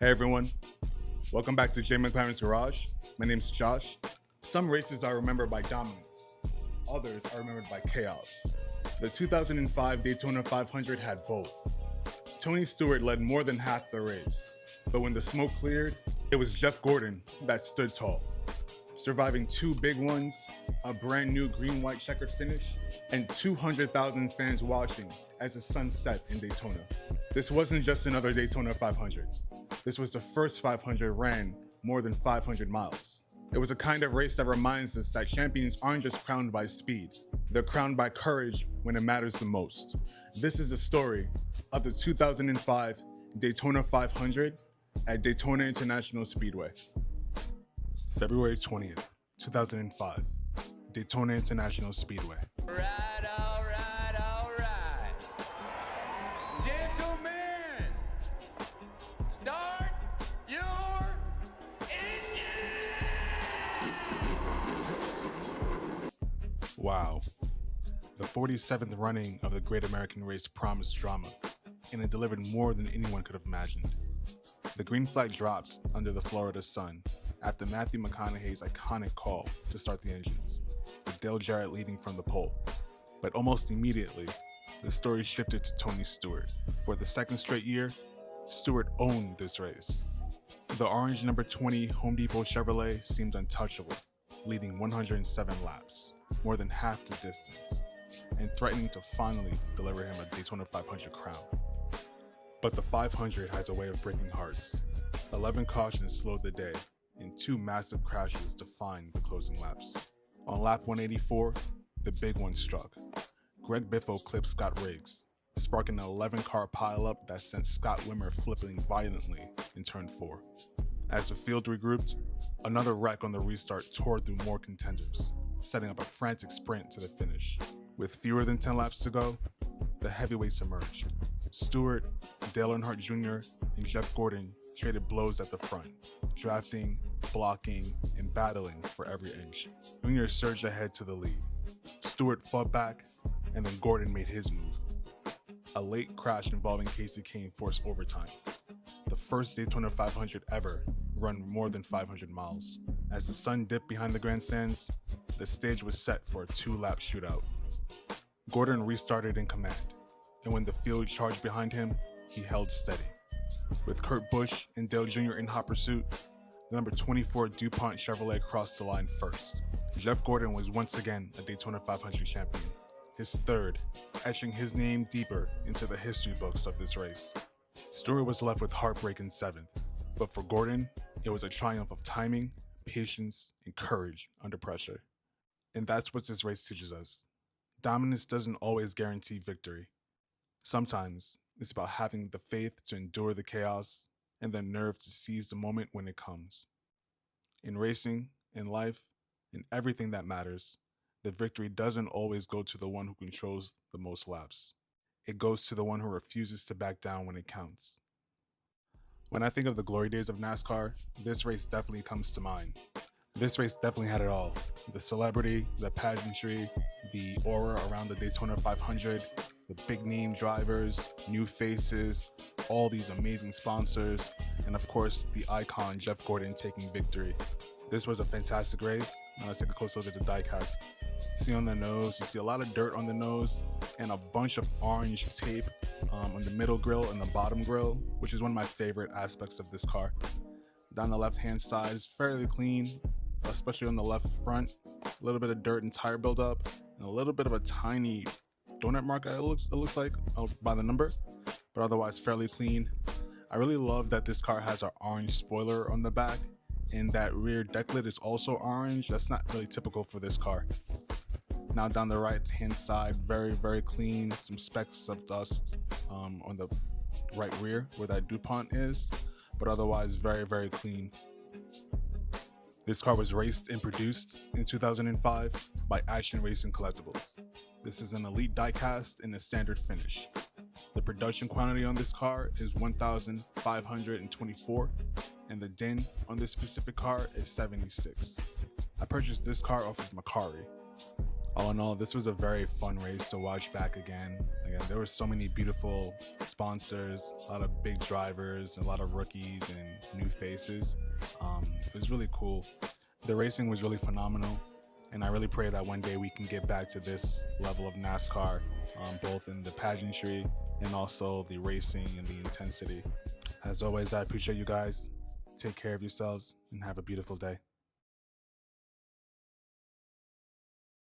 Hey everyone, welcome back to Jay McLaren's Garage. My name's Josh. Some races are remembered by dominance, others are remembered by chaos. The 2005 Daytona 500 had both. Tony Stewart led more than half the race, but when the smoke cleared, it was Jeff Gordon that stood tall, surviving two big ones, a brand new green-white checkered finish, and 200,000 fans watching as the sun set in Daytona. This wasn't just another Daytona 500. This was the first 500 ran more than 500 miles. It was a kind of race that reminds us that champions aren't just crowned by speed, they're crowned by courage when it matters the most. This is the story of the 2005 Daytona 500 at Daytona International Speedway. February 20th, 2005, Daytona International Speedway. All right. Gentlemen, start your engine! Wow. The 47th running of the Great American Race promised drama, and it delivered more than anyone could have imagined. The green flag dropped under the Florida sun after Matthew McConaughey's iconic call to start the engines, with Dale Jarrett leading from the pole. But almost immediately, the story shifted to Tony Stewart. For the second straight year, Stewart owned this race. The orange number 20 Home Depot Chevrolet seemed untouchable, leading 107 laps, more than half the distance, and threatening to finally deliver him a Daytona 500 crown. But the 500 has a way of breaking hearts. 11 cautions slowed the day, and two massive crashes defined the closing laps. On lap 184, the big one struck. Greg Biffo clipped Scott Riggs, sparking an 11-car pileup that sent Scott Wimmer flipping violently in turn 4. As the field regrouped, another wreck on the restart tore through more contenders, setting up a frantic sprint to the finish. With fewer than 10 laps to go, the heavyweights emerged. Stewart, Dale Earnhardt Jr., and Jeff Gordon traded blows at the front, drafting, blocking, and battling for every inch. Jr. surged ahead to the lead. Stewart fought back, and then Gordon made his move. A late crash involving Casey Kane forced overtime. The first Daytona 500 ever run more than 500 miles. As the sun dipped behind the grandstands, the stage was set for a 2-lap shootout. Gordon restarted in command, and when the field charged behind him, he held steady. With Kurt Busch and Dale Jr. in hot pursuit, the number 24 DuPont Chevrolet crossed the line first. Jeff Gordon was once again a Daytona 500 champion, his third, etching his name deeper into the history books of this race. Stewart was left with heartbreak in 7th, but for Gordon, it was a triumph of timing, patience, and courage under pressure. And that's what this race teaches us. Dominance doesn't always guarantee victory. Sometimes it's about having the faith to endure the chaos and the nerve to seize the moment when it comes. In racing, in life, in everything that matters, the victory doesn't always go to the one who controls the most laps. It goes to the one who refuses to back down when it counts. When I think of the glory days of NASCAR, this race definitely comes to mind. This race definitely had it all. The celebrity, the pageantry, the aura around the Daytona 500, the big name drivers, new faces, all these amazing sponsors, and of course the icon Jeff Gordon taking victory. This was a fantastic race. Now let's take a close look at the diecast. See on the nose, you see a lot of dirt on the nose and a bunch of orange tape on the middle grille and the bottom grille, which is one of my favorite aspects of this car. Down the left hand side is fairly clean, especially on the left front. A little bit of dirt and tire buildup, and a little bit of a tiny donut mark it looks like by the number, but otherwise fairly clean. I really love that this car has an orange spoiler on the back, and that rear deck lid is also orange. That's not really typical for this car. Now down the right hand side, very, very clean. Some specks of dust on the right rear where that DuPont is, but otherwise very, very clean. This car was raced and produced in 2005 by Action Racing Collectibles. This is an elite diecast in a standard finish. The production quantity on this car is 1,524, and the DIN on this specific car is 76. I purchased this car off of Macari. All in all, this was a very fun race to watch back again. Again, there were so many beautiful sponsors, a lot of big drivers, a lot of rookies and new faces. It was really cool. The racing was really phenomenal, and I really pray that one day we can get back to this level of NASCAR, both in the pageantry and also the racing and the intensity. As always, I appreciate you guys. Take care of yourselves and have a beautiful day.